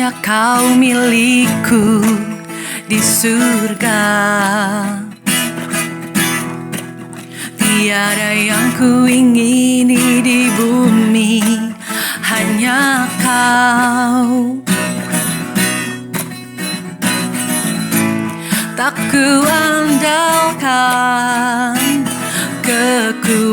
hanya kau milikku di surga. Tiada yang ku ingini di bumi, hanya kau. Tak ku andalkan kekuatanku,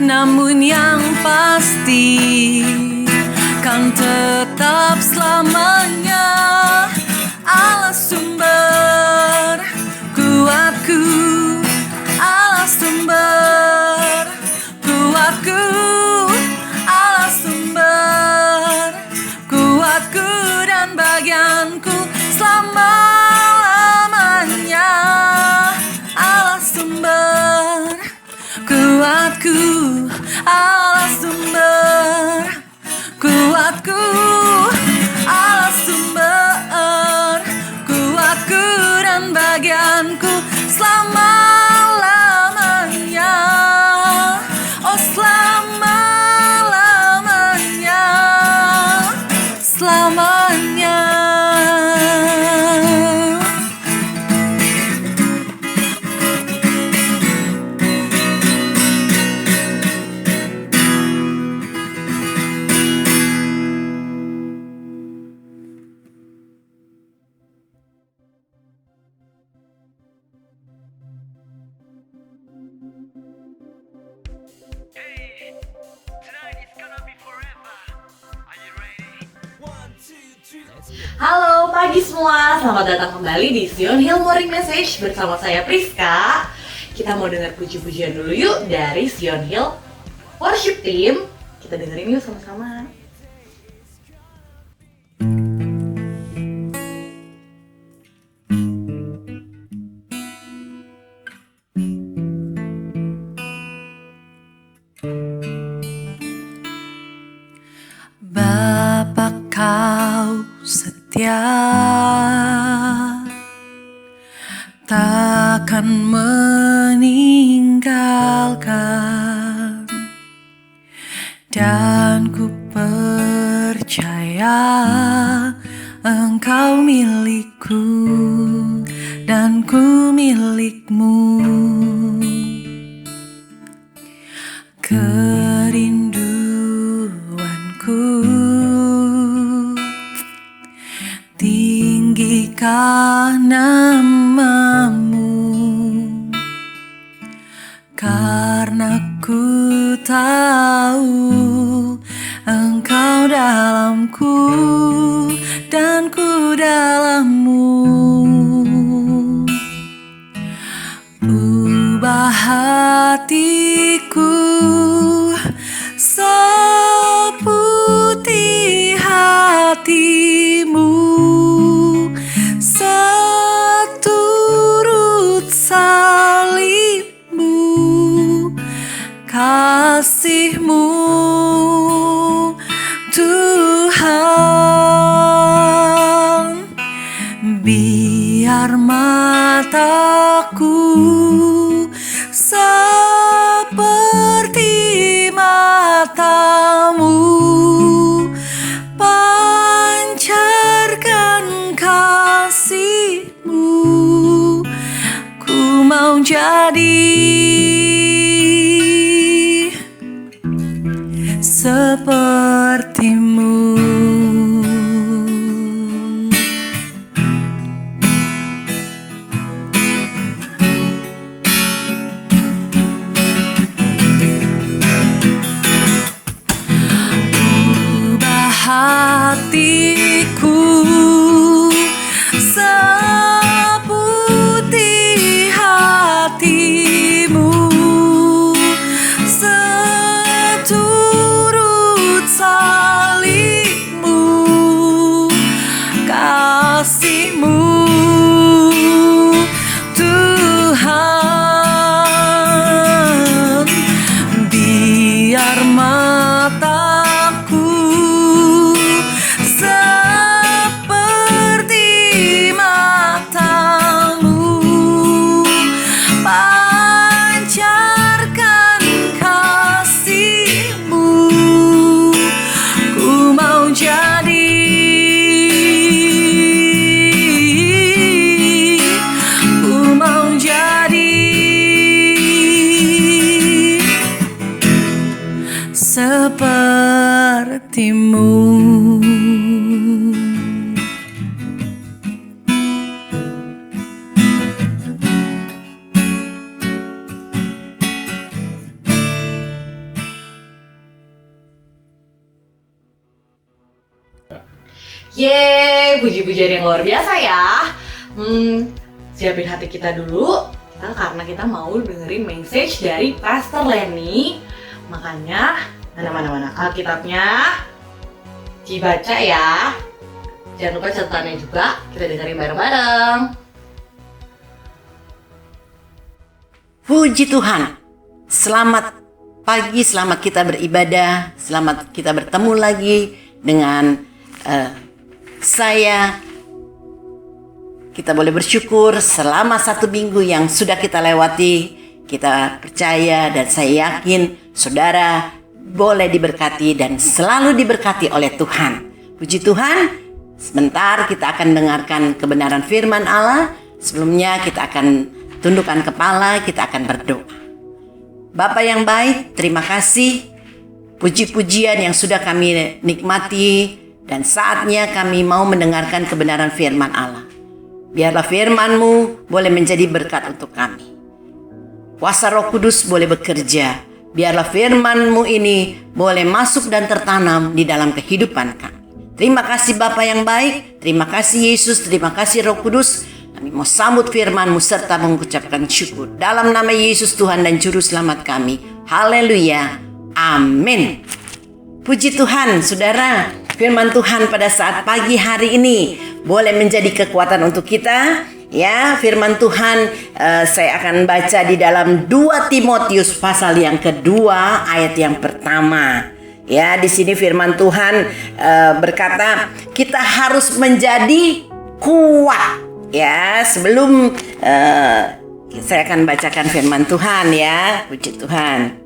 namun yang pasti kan tetap selamanya Allah sumber kuatku, Allah sumber kuatku, Allah sumber kuatku dan bagianku selama-lamanya. Allah sumber kuatku, Allah sumber kuatku, Allah sumber kuatku dan bagianku selama-lamanya. Oh selama-lamanya, selamanya. Halo pagi semua, selamat datang kembali di Zion Hill Morning Message bersama saya Priska. Kita mau dengar puji-pujian dulu yuk dari Zion Hill Worship Team. Kita dengerin yuk sama-sama. Bapa kau setia, takkan meninggalkan, dan ku percaya Engkau milikku dan ku milikmu. Kerinduanku tinggikan namamu, karena ku tahu Engkau dalamku dan ku dalammu. Ubah hatiku seputih hatimu, seturut salibmu, kasihmu Tuhan. Biar mataku seperti matamu, pancarkan kasihmu. Ku mau jadi sepertimu. mau jadi, ku mau jadi sepertimu. Yeay, puji-pujian yang luar biasa ya. Siapin hati kita dulu, karena kita mau dengerin message dari Pastor Lenny. Makanya, mana Alkitabnya dibaca ya. Jangan lupa catatannya juga, kita dengerin bareng-bareng. Puji Tuhan, selamat pagi, selamat kita beribadah, selamat kita bertemu lagi dengan saya. Kita boleh bersyukur selama 1 minggu yang sudah kita lewati. Kita percaya dan saya yakin saudara boleh diberkati dan selalu diberkati oleh Tuhan. Puji Tuhan, sebentar kita akan dengarkan kebenaran firman Allah. Sebelumnya kita akan tundukkan kepala, kita akan berdoa. Bapa yang baik, terima kasih. Puji-pujian yang sudah kami nikmati. Dan saatnya kami mau mendengarkan kebenaran firman Allah. Biarlah firman-Mu boleh menjadi berkat untuk kami. Kuasa Roh Kudus boleh bekerja. Biarlah firman-Mu ini boleh masuk dan tertanam di dalam kehidupan kami. Terima kasih Bapa yang baik. Terima kasih Yesus. Terima kasih Roh Kudus. Kami mau sambut firman-Mu serta mengucapkan syukur. Dalam nama Yesus Tuhan dan Juru Selamat kami. Haleluya. Amin. Puji Tuhan, saudara. Firman Tuhan pada saat pagi hari ini boleh menjadi kekuatan untuk kita. Ya, firman Tuhan saya akan baca di dalam 2 Timotius pasal yang kedua ayat yang pertama. Ya, di sini firman Tuhan berkata kita harus menjadi kuat. Ya, sebelum saya akan bacakan firman Tuhan ya. Puji Tuhan.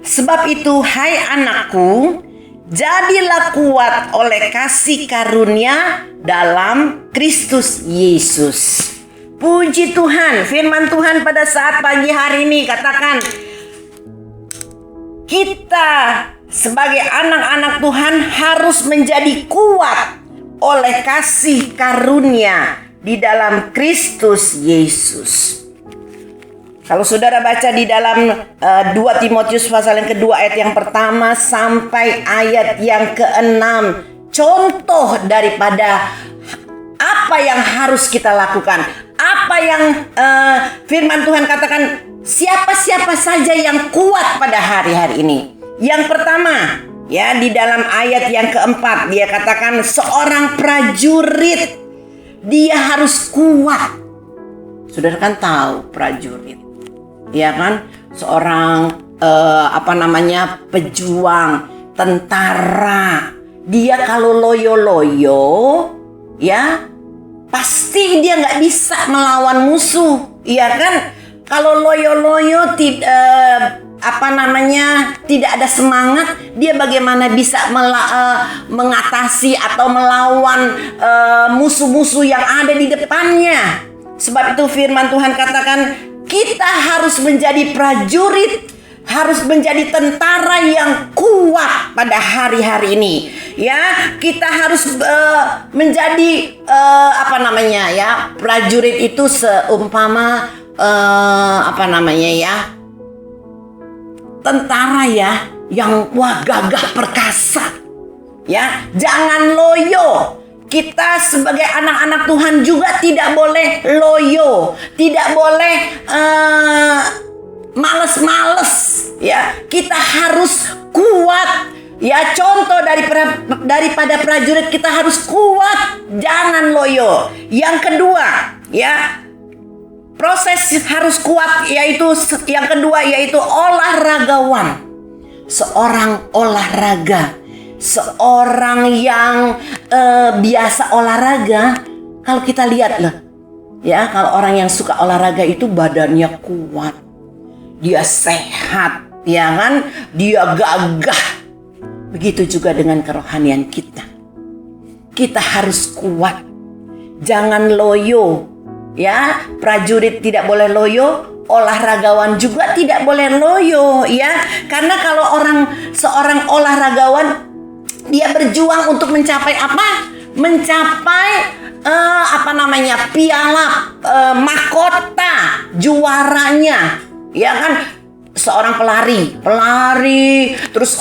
Sebab itu, hai anakku, jadilah kuat oleh kasih karunia dalam Kristus Yesus. Puji Tuhan, firman Tuhan pada saat pagi hari ini katakan, kita sebagai anak-anak Tuhan harus menjadi kuat oleh kasih karunia di dalam Kristus Yesus. Kalau saudara baca di dalam 2 Timotius pasal yang kedua ayat yang pertama sampai ayat yang ke-6, contoh daripada apa yang harus kita lakukan, apa yang firman Tuhan katakan, siapa-siapa saja yang kuat pada hari-hari ini. Yang pertama, ya, di dalam ayat yang keempat dia katakan seorang prajurit dia harus kuat. Saudara kan tahu prajurit, ya kan, seorang pejuang, tentara. Dia kalau loyo-loyo, ya pasti dia nggak bisa melawan musuh, ya kan. Kalau loyo-loyo tidak ada semangat, dia bagaimana bisa mengatasi atau melawan musuh-musuh yang ada di depannya. Sebab itu firman Tuhan katakan kita harus menjadi prajurit, harus menjadi tentara yang kuat pada hari-hari ini. Ya, kita harus menjadi prajurit itu seumpama tentara ya yang gagah perkasa. Ya, jangan loyo. Kita sebagai anak-anak Tuhan juga tidak boleh loyo, tidak boleh males-males. Ya, kita harus kuat. Ya, contoh daripada prajurit kita harus kuat, jangan loyo. Yang kedua, ya, proses harus kuat, yaitu yang kedua yaitu olahragawan. Seorang olahraga. Seorang yang biasa olahraga, kalau kita lihat lah, ya, kalau orang yang suka olahraga itu badannya kuat, dia sehat, ya kan? Dia gagah. Begitu juga dengan kerohanian kita. Kita harus kuat. Jangan loyo. Ya, prajurit tidak boleh loyo, olahragawan juga tidak boleh loyo, ya. Karena kalau seorang olahragawan, dia berjuang untuk mencapai apa? Mencapai piala, mahkota juaranya, ya kan? Seorang pelari, terus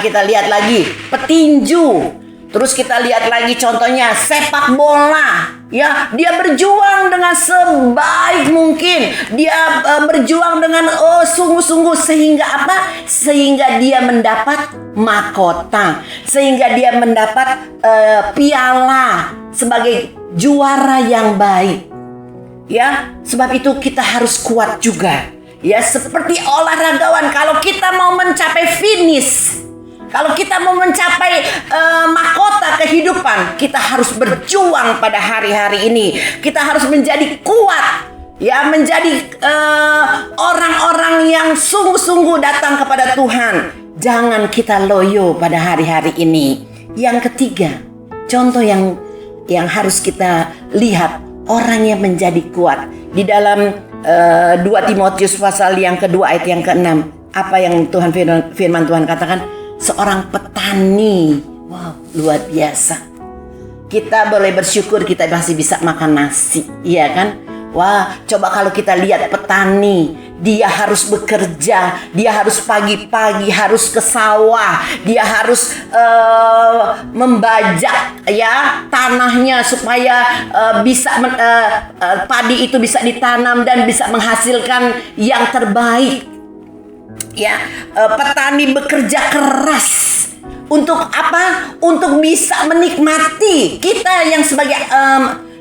kita lihat lagi petinju, terus kita lihat lagi contohnya sepak bola, ya. Dia berjuang dengan sebaik mungkin, dia berjuang dengan sungguh-sungguh sehingga apa? Sehingga dia mendapat mahkota, sehingga dia mendapat piala sebagai juara yang baik, ya. Sebab itu kita harus kuat juga. Ya, seperti olahragawan, kalau kita mau mencapai finish, kalau kita mau mencapai mahkota kehidupan, kita harus berjuang pada hari-hari ini. Kita harus menjadi kuat, ya, menjadi orang-orang yang sungguh-sungguh datang kepada Tuhan. Jangan kita loyo pada hari-hari ini. Yang ketiga, contoh yang harus kita lihat, orang yang menjadi kuat di dalam 2 Timotius pasal yang kedua ayat yang ke-6. Apa yang firman Tuhan katakan? Seorang petani. Wow, luar biasa. Kita boleh bersyukur kita masih bisa makan nasi, iya kan? Wah, coba kalau kita lihat petani, dia harus bekerja, dia harus pagi-pagi harus ke sawah, dia harus membajak, ya, tanahnya supaya padi itu bisa ditanam dan bisa menghasilkan yang terbaik. Ya, petani bekerja keras untuk apa? Untuk bisa menikmati.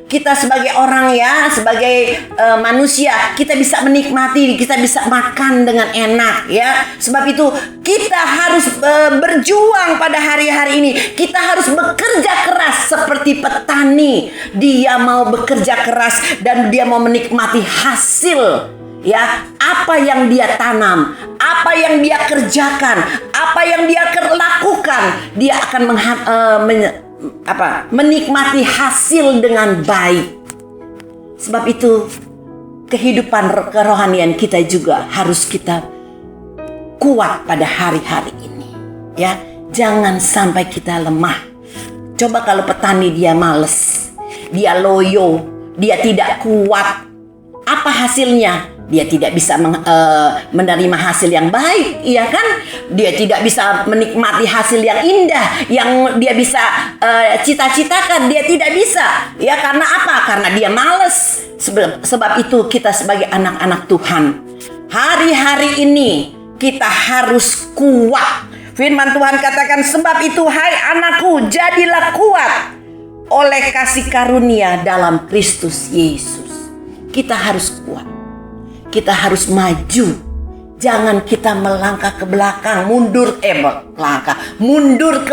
Kita sebagai orang, ya, sebagai manusia, kita bisa menikmati, kita bisa makan dengan enak, ya. Sebab itu kita harus berjuang pada hari-hari ini. Kita harus bekerja keras seperti petani. Dia mau bekerja keras dan dia mau menikmati hasil, ya, apa yang dia tanam, apa yang dia kerjakan, apa yang dia lakukan, dia akan menikmati hasil dengan baik. Sebab itu kehidupan kerohanian kita juga harus kita kuat pada hari-hari ini, ya. Jangan sampai kita lemah. Coba kalau petani dia males, dia loyo, dia tidak kuat, apa hasilnya? Dia tidak bisa menerima hasil yang baik, iya kan? Dia tidak bisa menikmati hasil yang indah yang dia bisa cita-citakan. Dia tidak bisa, ya. Karena apa? Karena dia malas. Sebab itu kita sebagai anak-anak Tuhan, hari-hari ini kita harus kuat. Firman Tuhan katakan, sebab itu hai anakku, jadilah kuat oleh kasih karunia dalam Kristus Yesus. Kita harus kuat. Kita harus maju. Jangan kita melangkah ke belakang, mundur ke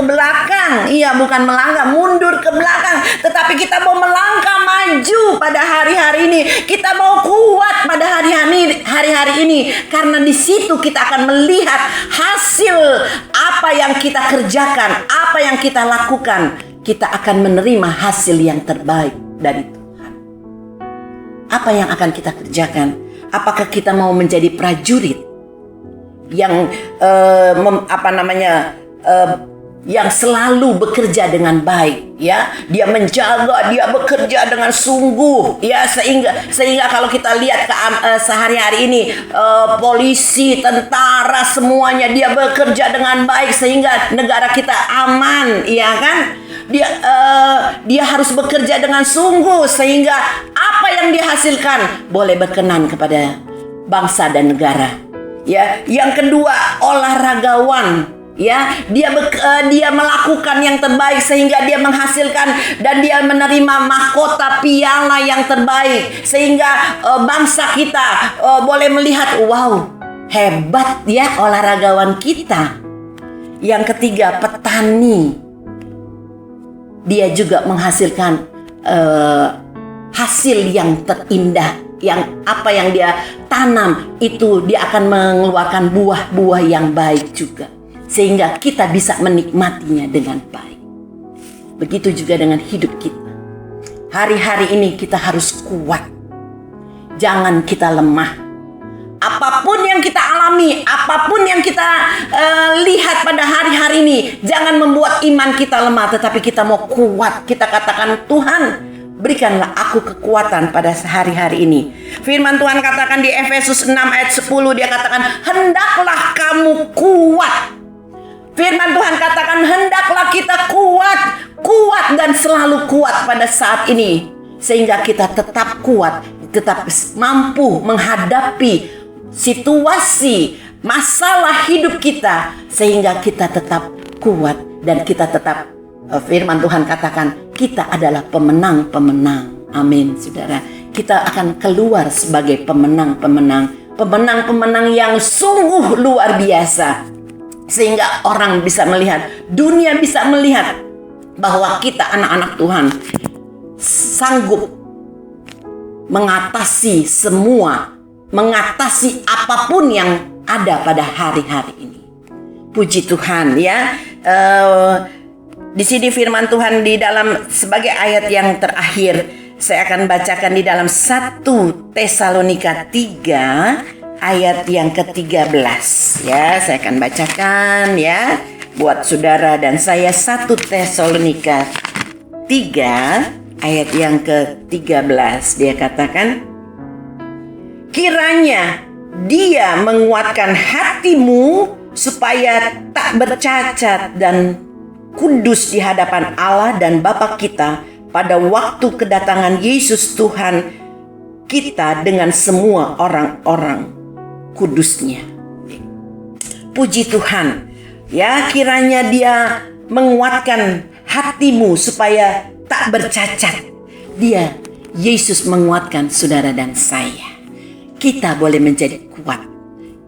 belakang. Iya, bukan melangkah, mundur ke belakang. Tetapi kita mau melangkah maju pada hari-hari ini. Kita mau kuat pada hari-hari ini. Karena di situ kita akan melihat hasil apa yang kita kerjakan, apa yang kita lakukan. Kita akan menerima hasil yang terbaik dari Tuhan. Apa yang akan kita kerjakan? Apakah kita mau menjadi prajurit yang yang selalu bekerja dengan baik, ya? Dia menjaga, dia bekerja dengan sungguh, ya, sehingga kalau kita lihat sehari-hari ini, polisi, tentara, semuanya dia bekerja dengan baik sehingga negara kita aman, ya kan? Dia harus bekerja dengan sungguh sehingga apa yang dihasilkan boleh berkenan kepada bangsa dan negara. Ya, yang kedua, olahragawan, ya, dia melakukan yang terbaik sehingga dia menghasilkan dan dia menerima mahkota piala yang terbaik sehingga bangsa kita boleh melihat, wow, hebat ya olahragawan kita. Yang ketiga, petani. Dia juga menghasilkan hasil yang terindah, apa yang dia tanam itu dia akan mengeluarkan buah-buah yang baik juga, sehingga kita bisa menikmatinya dengan baik. Begitu juga dengan hidup kita. Hari-hari ini kita harus kuat. Jangan kita lemah. Apapun yang kita alami, apapun yang kita lihat pada hari-hari ini, jangan membuat iman kita lemah, tetapi kita mau kuat. Kita katakan, Tuhan, berikanlah aku kekuatan pada hari-hari ini. Firman Tuhan katakan di Efesus 6 ayat 10, dia katakan, hendaklah kamu kuat. Firman Tuhan katakan, hendaklah kita kuat dan selalu kuat pada saat ini, sehingga kita tetap kuat, tetap mampu menghadapi situasi masalah hidup kita, sehingga kita tetap kuat dan kita tetap, firman Tuhan katakan, kita adalah pemenang-pemenang. Amin, saudara. Kita akan keluar sebagai pemenang-pemenang yang sungguh luar biasa, sehingga orang bisa melihat, dunia bisa melihat bahwa kita anak-anak Tuhan sanggup mengatasi apapun yang ada pada hari-hari ini. Puji Tuhan ya. Di sini firman Tuhan di dalam sebagai ayat yang terakhir, saya akan bacakan di dalam 1 Tesalonika 3 ayat yang ke-13 ya. Saya akan bacakan ya buat saudara dan saya. 1 Tesalonika 3 ayat yang ke-13, dia katakan, kiranya dia menguatkan hatimu supaya tak bercacat dan kudus di hadapan Allah dan Bapa kita pada waktu kedatangan Yesus Tuhan kita dengan semua orang-orang kudusnya. Puji Tuhan ya, kiranya dia menguatkan hatimu supaya tak bercacat. Dia, Yesus menguatkan saudara dan saya. Kita boleh menjadi kuat.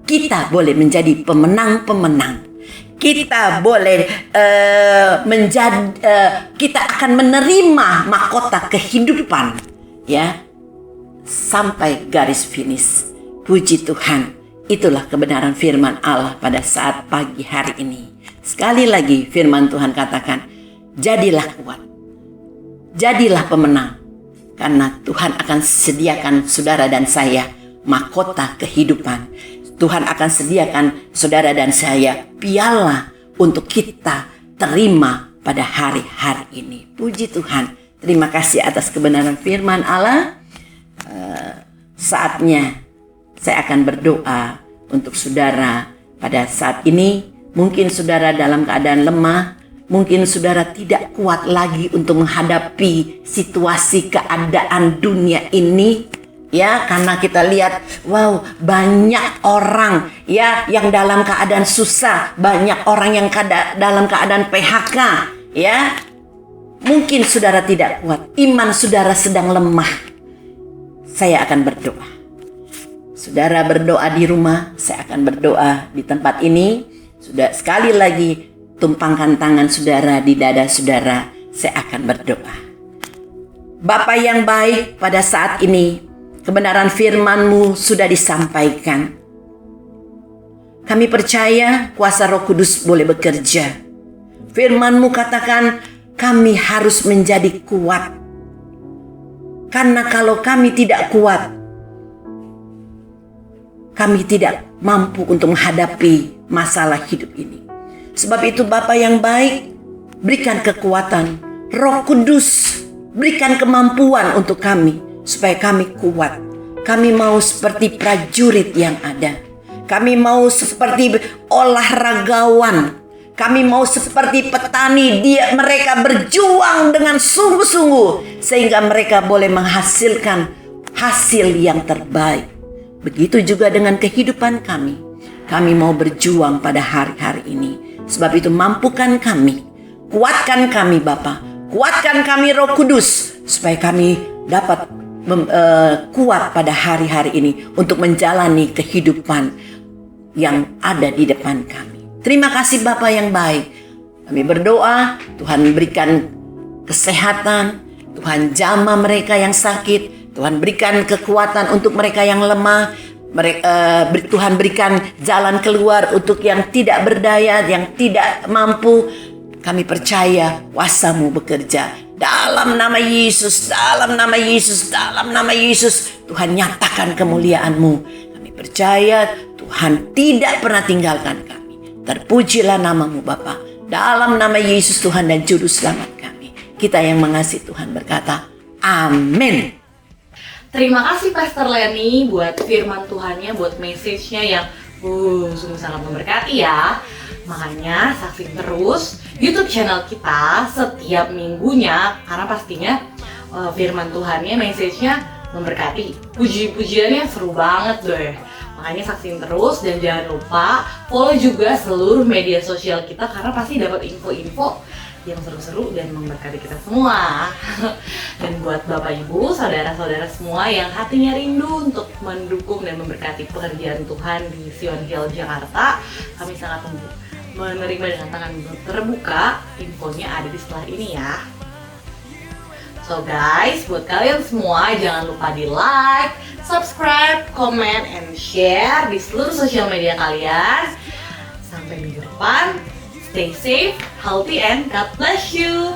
Kita boleh menjadi pemenang-pemenang. Kita boleh kita akan menerima mahkota kehidupan ya sampai garis finish. Puji Tuhan. Itulah kebenaran firman Allah pada saat pagi hari ini. Sekali lagi firman Tuhan katakan, jadilah kuat. Jadilah pemenang. Karena Tuhan akan sediakan saudara dan saya mahkota kehidupan. Tuhan akan sediakan saudara dan saya piala untuk kita terima pada hari-hari ini. Puji Tuhan. Terima kasih atas kebenaran firman Allah. Saatnya saya akan berdoa untuk saudara pada saat ini. Mungkin saudara dalam keadaan lemah. Mungkin saudara tidak kuat lagi untuk menghadapi situasi keadaan dunia ini. Ya, karena kita lihat, wow, banyak orang ya yang dalam keadaan susah, banyak orang yang dalam keadaan PHK, ya. Mungkin saudara tidak kuat, iman saudara sedang lemah. Saya akan berdoa. Saudara berdoa di rumah, saya akan berdoa di tempat ini. Sudah sekali lagi tumpangkan tangan saudara di dada saudara, saya akan berdoa. Bapa yang baik, pada saat ini kebenaran firman-Mu sudah disampaikan. Kami percaya kuasa Roh Kudus boleh bekerja. Firman-Mu katakan kami harus menjadi kuat. Karena kalau kami tidak kuat, kami tidak mampu untuk menghadapi masalah hidup ini. Sebab itu Bapa yang baik, berikan kekuatan. Roh Kudus, berikan kemampuan untuk kami supaya kami kuat. Kami mau seperti prajurit yang ada. Kami mau seperti olahragawan. Kami mau seperti petani. Mereka berjuang dengan sungguh-sungguh sehingga mereka boleh menghasilkan hasil yang terbaik. Begitu juga dengan kehidupan kami. Kami mau berjuang pada hari-hari ini. Sebab itu mampukan kami. Kuatkan kami Bapa. Kuatkan kami Roh Kudus supaya kami dapat kuat pada hari-hari ini untuk menjalani kehidupan yang ada di depan kami. Terima kasih Bapa yang baik. Kami berdoa Tuhan berikan kesehatan, Tuhan jamah mereka yang sakit, Tuhan berikan kekuatan untuk mereka yang lemah. Tuhan berikan jalan keluar untuk yang tidak berdaya, yang tidak mampu. Kami percaya kuasa-Mu bekerja. Dalam nama Yesus, dalam nama Yesus, dalam nama Yesus, Tuhan nyatakan kemuliaan-Mu. Kami percaya Tuhan tidak pernah tinggalkan kami. Terpujilah nama-Mu Bapa. Dalam nama Yesus Tuhan dan Juru Selamat kami. Kita yang mengasihi Tuhan berkata, amin. Terima kasih Pastor Lenny buat firman Tuhannya, buat message-nya yang sungguh sangat memberkati ya. Makanya saksikan terus YouTube channel kita setiap minggunya, karena pastinya firman Tuhannya, message-nya memberkati. Puji-pujiannya seru banget deh. Makanya saksikan terus dan jangan lupa follow juga seluruh media sosial kita, karena pasti dapat info-info yang seru-seru dan memberkati kita semua. Dan buat Bapak Ibu, saudara-saudara semua yang hatinya rindu untuk mendukung dan memberkati pekerjaan Tuhan di Sion Hill Jakarta, kami sangat menerima dengan tangan terbuka. Infonya ada di setelah ini ya. So guys, buat kalian semua jangan lupa di like, subscribe, comment, and share di seluruh sosial media kalian. Sampai minggu depan. Stay safe, healthy, and God bless you.